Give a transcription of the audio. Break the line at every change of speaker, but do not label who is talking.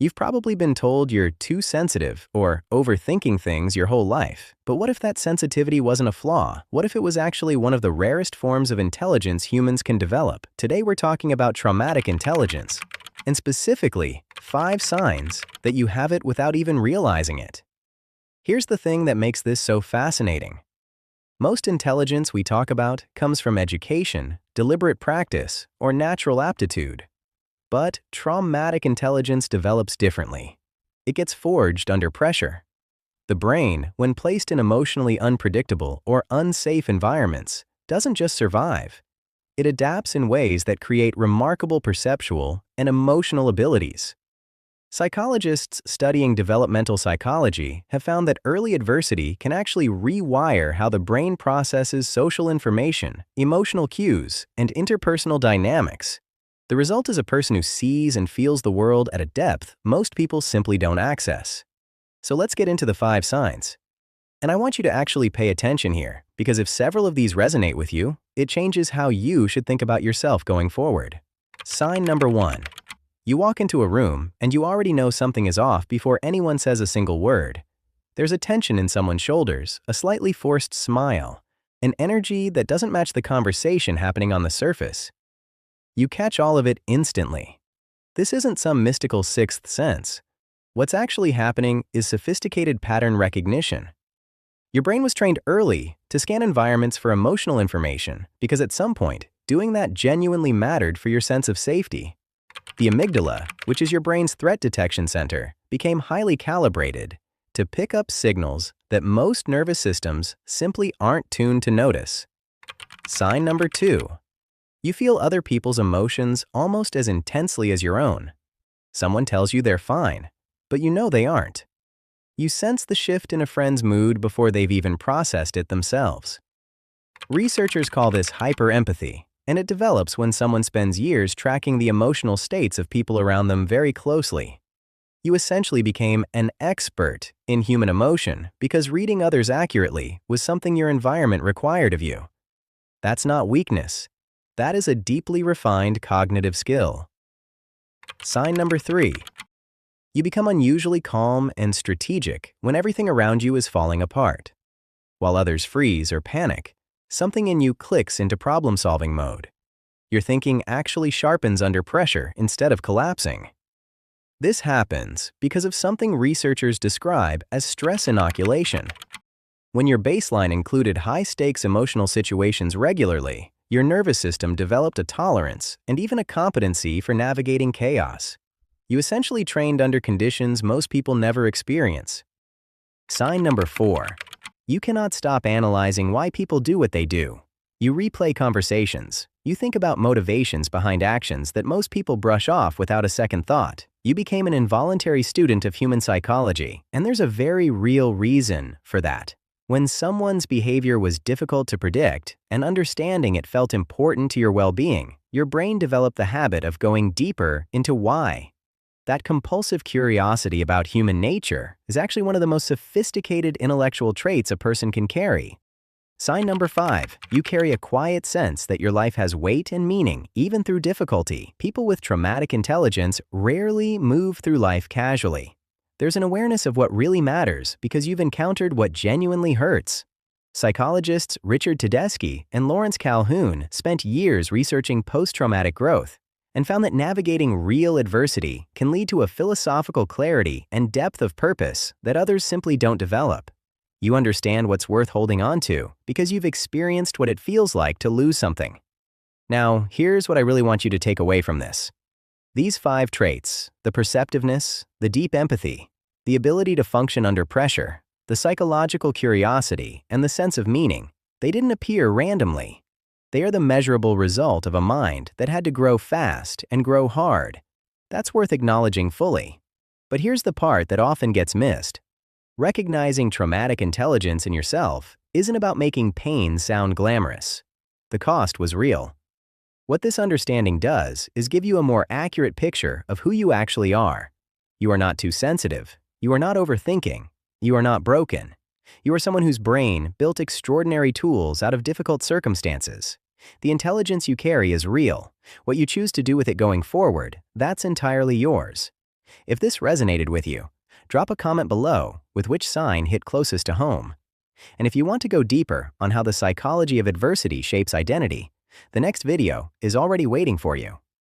You've probably been told you're too sensitive or overthinking things your whole life. But what if that sensitivity wasn't a flaw? What if it was actually one of the rarest forms of intelligence humans can develop? Today we're talking about traumatic intelligence, and specifically, 5 signs that you have it without even realizing it. Here's the thing that makes this so fascinating. Most intelligence we talk about comes from education, deliberate practice, or natural aptitude. But traumatic intelligence develops differently. It gets forged under pressure. The brain, when placed in emotionally unpredictable or unsafe environments, doesn't just survive. It adapts in ways that create remarkable perceptual and emotional abilities. Psychologists studying developmental psychology have found that early adversity can actually rewire how the brain processes social information, emotional cues, and interpersonal dynamics. The result is a person who sees and feels the world at a depth most people simply don't access. So let's get into the 5 signs. And I want you to actually pay attention here, because if several of these resonate with you, it changes how you should think about yourself going forward. Sign number 1. You walk into a room and you already know something is off before anyone says a single word. There's a tension in someone's shoulders, a slightly forced smile, an energy that doesn't match the conversation happening on the surface. You catch all of it instantly. This isn't some mystical sixth sense. What's actually happening is sophisticated pattern recognition. Your brain was trained early to scan environments for emotional information because at some point, doing that genuinely mattered for your sense of safety. The amygdala, which is your brain's threat detection center, became highly calibrated to pick up signals that most nervous systems simply aren't tuned to notice. Sign number 2. You feel other people's emotions almost as intensely as your own. Someone tells you they're fine, but you know they aren't. You sense the shift in a friend's mood before they've even processed it themselves. Researchers call this hyperempathy, and it develops when someone spends years tracking the emotional states of people around them very closely. You essentially became an expert in human emotion because reading others accurately was something your environment required of you. That's not weakness. That is a deeply refined cognitive skill. Sign number 3. You become unusually calm and strategic when everything around you is falling apart. While others freeze or panic, something in you clicks into problem-solving mode. Your thinking actually sharpens under pressure instead of collapsing. This happens because of something researchers describe as stress inoculation. When your baseline included high-stakes emotional situations regularly, your nervous system developed a tolerance and even a competency for navigating chaos. You essentially trained under conditions most people never experience. Sign number 4. You cannot stop analyzing why people do what they do. You replay conversations. You think about motivations behind actions that most people brush off without a second thought. You became an involuntary student of human psychology, and there's a very real reason for that. When someone's behavior was difficult to predict and understanding it felt important to your well-being, your brain developed the habit of going deeper into why. That compulsive curiosity about human nature is actually one of the most sophisticated intellectual traits a person can carry. Sign number 5. You carry a quiet sense that your life has weight and meaning, even through difficulty. People with traumatic intelligence rarely move through life casually. There's an awareness of what really matters because you've encountered what genuinely hurts. Psychologists Richard Tedeschi and Lawrence Calhoun spent years researching post-traumatic growth and found that navigating real adversity can lead to a philosophical clarity and depth of purpose that others simply don't develop. You understand what's worth holding on to because you've experienced what it feels like to lose something. Now, here's what I really want you to take away from this. These 5 traits, the perceptiveness, the deep empathy, the ability to function under pressure, the psychological curiosity, and the sense of meaning, they didn't appear randomly. They are the measurable result of a mind that had to grow fast and grow hard. That's worth acknowledging fully. But here's the part that often gets missed. Recognizing traumatic intelligence in yourself isn't about making pain sound glamorous. The cost was real. What this understanding does is give you a more accurate picture of who you actually are. You are not too sensitive. You are not overthinking. You are not broken. You are someone whose brain built extraordinary tools out of difficult circumstances. The intelligence you carry is real. What you choose to do with it going forward, that's entirely yours. If this resonated with you, drop a comment below with which sign hit closest to home. And if you want to go deeper on how the psychology of adversity shapes identity, the next video is already waiting for you.